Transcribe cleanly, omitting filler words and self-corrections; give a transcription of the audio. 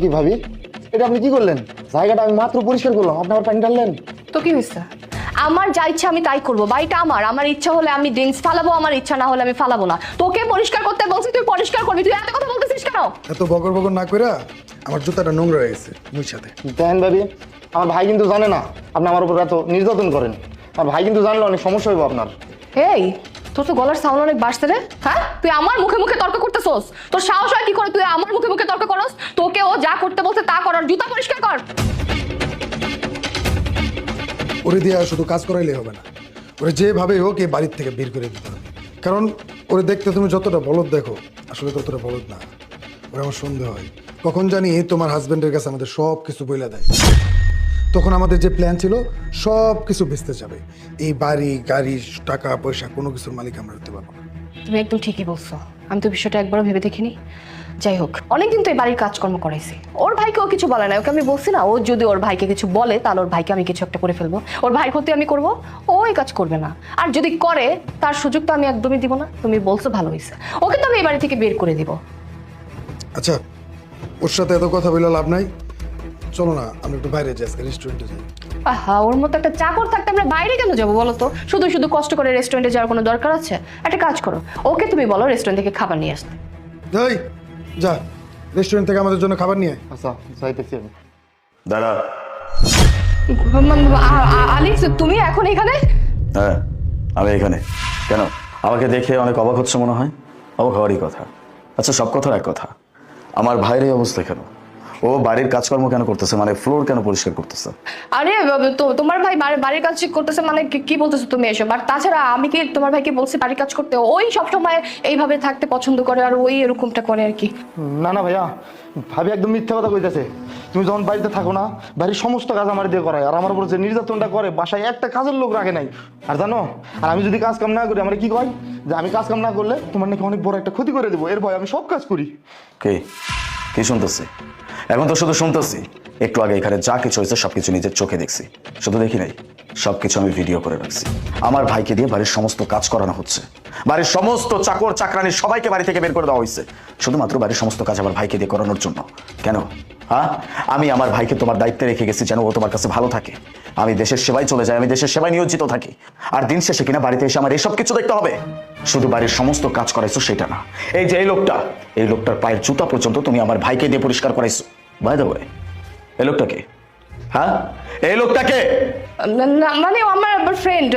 কি ভাবি, এটা আপনি কি করলেন? জায়গাটা আমি মাত্র পরিষ্কার করলাম, আপনি আবার পানি ঢাললেন। তো কি হয়েছে? আমার যা ইচ্ছা আমি তাই করবো, বাড়িটা আমার ইচ্ছা হলে আমি ড্রিঙ্কস ফালাবো, আমার ইচ্ছা না হলে আমি ফালাবো না। তোকে পরিষ্কার করতে বলছি, তুই পরিষ্কার করবি। তুই এত কথা বলতেছিস কেন? এত বকর বকর না কইরা আমার জুতাটা নোংরা হয়ে গেছে মুই সাথে। দেখেন ভাবি, আমার ভাই কিন্তু জানে না আপনি আমার উপর এত নির্যাতন করেন। আমার ভাই কিন্তু জানলে অনেক সমস্যা হইব আপনার। এই, তোর তো গলার সাউন্ড অনেক বাড়ছে রে। হ্যাঁ, তুই আমার মুখে মুখে তর্ক করতেছস? তোর সাহস হয় কি করে তুই আমার মুখে মুখে তর্ক করস? তোকে ও যা করতে বলছে তা করার, জুতা পরিষ্কার কর। ওরে দিয়ে শুধু কাজ করাইলে হবে না, ওরে যেভাবে হোক এই বাড়ির থেকে বের করে দিতে হবে। কারণ ওরে দেখতে তুমি যতটা বলদ দেখো, আসলে ততটা বলদ না। ওরে আমার সন্দেহ হয় কখন জানি তোমার হাজবেন্ডের কাছে আমাদের সব কিছু বইলা দেয়। তখন আমাদের যে প্ল্যান ছিল সব কিছু বেচতে যাবে। এই বাড়ি গাড়ি টাকা পয়সা কোনো কিছুর মালিক আমরা হতে পারবো না। তুমি একদম ঠিকই বলছো, আমি তো বিষয়টা একবারও ভেবে দেখিনি। যাই হোক, অনেকদিন তো এই বাড়ির কাজকর্ম করাইছি, ওর ভাইকে ও কিছু বলে না। ওকে আমি বলছি না, ও যদি ওর ভাইকে কিছু বলে তাহলে ওর ভাইকে আমি কিছু একটা করে ফেলবো, ওর ভাইয়ের ক্ষতি আমি করবো। ও এই কাজ করবে না, আর যদি করে তার সুযোগ তো আমি একদমই দিব না। তুমি বলছো ভালো হয়েছে, ওকে তো আমি এই বাড়ি থেকে বের করে দিব। আচ্ছা, ওর সাথে এত কথা বলে লাভ নাই, চলো না আমরা একটু বাইরে যাই, আজকে রেস্টুরেন্টে যাই। আহা, ওর মতো একটা চাকর থাকতে আমরা বাইরে কেন যাবো বলো তো? শুধু শুধু কষ্ট করে রেস্টুরেন্টে যাওয়ার কোনো দরকার আছে? একটা কাজ করো, ওকে তুমি বলো রেস্টুরেন্ট থেকে খাবার নিয়ে আসতে। এই যা, রেস্টুরেন্ট থেকে আমাদের জন্য খাবার নিয়ে আয়। আচ্ছা, যাইতেছি আমি। দাদা। আলিফ, তুমি এখন এখানে? হ্যাঁ, আমি এখানে। কেন, আমাকে দেখে অনেক অবাক হচ্ছে মনে হয়? অবাক হওয়ারই কথা। আচ্ছা, সব কথার এক কথা, আমার ভাইয়ের এই অবস্থা কেন? ও বাড়ির কাজকর্ম কেন করতেছে, মানে ফ্লোর কেন পরিষ্কার করতেছে? আরে তোমার ভাই বাড়ির কাজ করতেছে মানে কি বলতেছো তুমি এসব? আর তাছাড়া আমি কি তোমার ভাইকে বলছি বাড়ির কাজ করতে? ওই সবসময় এইভাবে থাকতে পছন্দ করে, আর ওই এরকমটা করে আর কি। না না ভাইয়া, ভাবি একদম মিথ্যা কথা কইতেছে। তুমি যখন বাড়িতে থাকো না, বাড়ির সমস্ত কাজ আমার দিয়ে করায়, আর আমার উপর যে নির্যাতনটা করে, বাসায় একটা কাজের লোক রাখে নাই। আর জানো, আর আমি যদি কাজ কাম না করি আমার কি কয়, যে আমি কাজ কাম না করলে তোমার নাকি অনেক বড় একটা ক্ষতি করে দেবো। এর ভয় আমি সব কাজ করি। কি শুনতেছি? এখন তো শুধু শুনতেছি, একটু আগে এখানে যা কিছু হয়েছে সবকিছু নিজের চোখে দেখছি। শুধু দেখি নাই, সবকিছু আমি ভিডিও করে রাখছি। আমার ভাইকে দিয়ে বাড়ির সমস্ত কাজ করানো হচ্ছে, বাড়ির সমস্ত চাকর চাকরানি সবাইকে বাড়ি থেকে বের করে দেওয়া হয়েছে, শুধুমাত্র বাড়ির সমস্ত কাজ আমার ভাইকে দিয়ে করানোর জন্য। কেন? হ্যাঁ, আমি আমার ভাইকে তোমার দায়িত্বে রেখে গেছি যেন ও তোমার কাছে ভালো থাকে। আমি দেশের সেবায় চলে যাই, আমি দেশের সেবায় নিয়োজিত থাকি, আর দিন শেষে কিনা বাড়িতে এসে আমার এইসব কিছু দেখতে হবে? শুধু বাড়ির সমস্ত কাজ করাইছো সেটা না, এই যে এই লোকটার পায়ের জুতা পর্যন্ত তুমি আমার ভাইকে দিয়ে পরিষ্কার করাইছো। বাই দ্য ওয়ে, এই লোকটাকে, হ্যাঁ এই লোকটাকে মানে আমার ফ্রেন্ড।